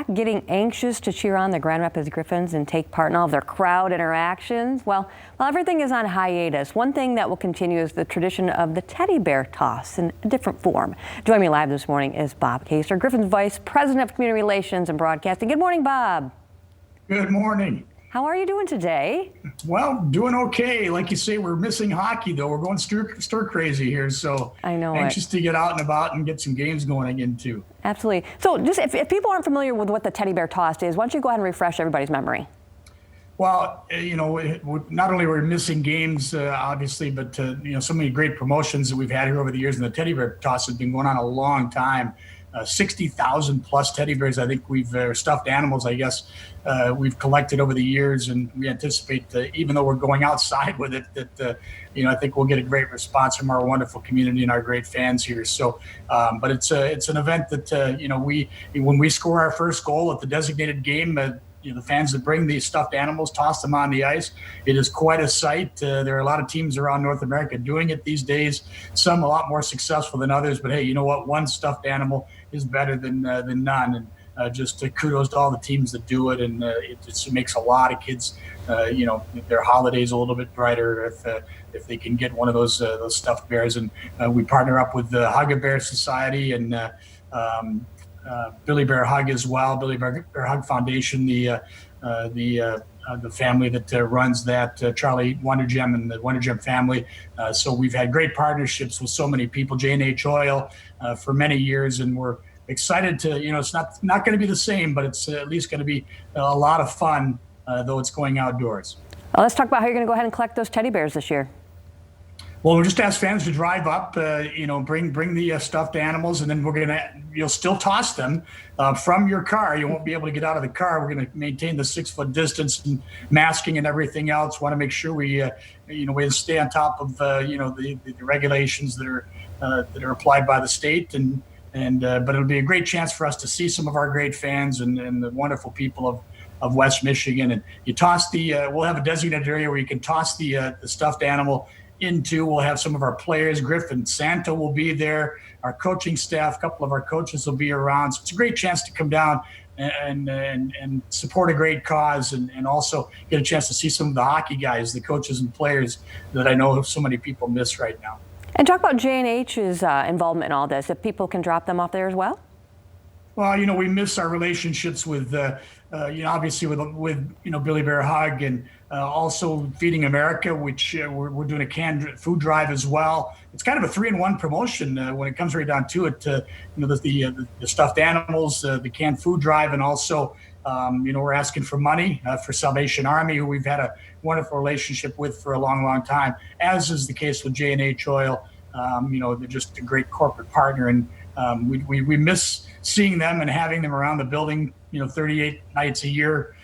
back getting anxious to cheer on the Grand Rapids Griffins and take part in all of their crowd interactions? Well, while everything is on hiatus, one thing that will continue is the tradition of the teddy bear toss in a different form. Joining me live this morning is Bob Kaster, Griffins Vice President of Community Relations and Broadcasting. Good morning, Bob. Good morning. How are you doing today? Well, doing okay. Like you say, we're missing hockey, though. We're going stir crazy here, so I know anxious to get out and about and get some games going again, too. Absolutely. So just if people aren't familiar with what the teddy bear toss is, why don't you go ahead and refresh everybody's memory? Well, not only are we missing games, obviously, but, so many great promotions that we've had here over the years. And the teddy bear toss has been going on a long time. 60,000 plus teddy bears, I think stuffed animals, I guess, we've collected over the years. And we anticipate, even though we're going outside with it, that, I think we'll get a great response from our wonderful community and our great fans here. So, but it's an event that, when we score our first goal at the designated game, the fans that bring these stuffed animals, toss them on the ice. It is quite a sight. There are a lot of teams around North America doing it these days, some a lot more successful than others. But hey, you know what? One stuffed animal is better than none. And just kudos to all the teams that do it. And it just makes a lot of kids, their holidays a little bit brighter if they can get one of those stuffed bears. And we partner up with the Hug-A-Bear Society and Billy Bear Hug as well, Billy Bear Hug Foundation, the family that runs that, Charlie Wondergem and the Wondergem family. So we've had great partnerships with so many people, J&H Oil for many years, and we're excited to, it's not going to be the same, but it's at least going to be a lot of fun, though it's going outdoors. Well, let's talk about how you're going to go ahead and collect those teddy bears this year. Well, we'll just ask fans to drive up, bring the stuffed animals, and then you'll still toss them from your car. You won't be able to get out of the car. We're going to maintain the 6-foot distance and masking and everything else. Want to make sure we stay on top of, the regulations that are applied by the state. But it'll be a great chance for us to see some of our great fans and the wonderful people of West Michigan. And you toss we'll have a designated area where you can toss the stuffed animal into. We'll have some of our players, Griffin Santa will be there, our coaching staff, a couple of our coaches will be around. So it's a great chance to come down and support a great cause and also get a chance to see some of the hockey guys, the coaches and players that I know so many people miss right now. And talk about J&H's involvement in all this, if people can drop them off there as well. Well, we miss our relationships with, obviously with Billy Bear Hug and also Feeding America, which we're doing a canned food drive as well. It's kind of a 3-in-1 promotion when it comes right down to it. The stuffed animals, the canned food drive, and also, we're asking for money for Salvation Army, who we've had a wonderful relationship with for a long, long time, as is the case with J&H Oil. They're just a great corporate partner, and we miss seeing them and having them around the building, 38 nights a year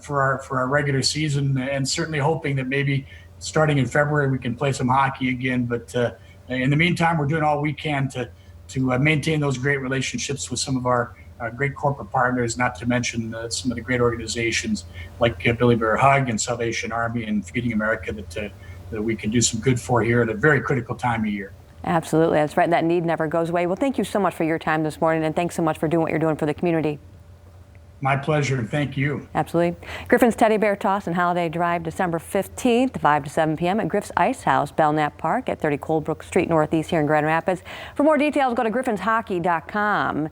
for our regular season, and certainly hoping that maybe starting in February we can play some hockey again. But in the meantime, we're doing all we can to maintain those great relationships with some of our great corporate partners, not to mention some of the great organizations like Billy Bear Hug and Salvation Army and Feeding America that we can do some good for here at a very critical time of year. Absolutely. That's right. That need never goes away. Well, thank you so much for your time this morning, and thanks so much for doing what you're doing for the community. My pleasure, and thank you. Absolutely. Griffin's Teddy Bear Toss and Holiday Drive, December 15th, 5 to 7 p.m. at Griff's Ice House, Belknap Park at 30 Coldbrook Street Northeast here in Grand Rapids. For more details, go to griffinshockey.com.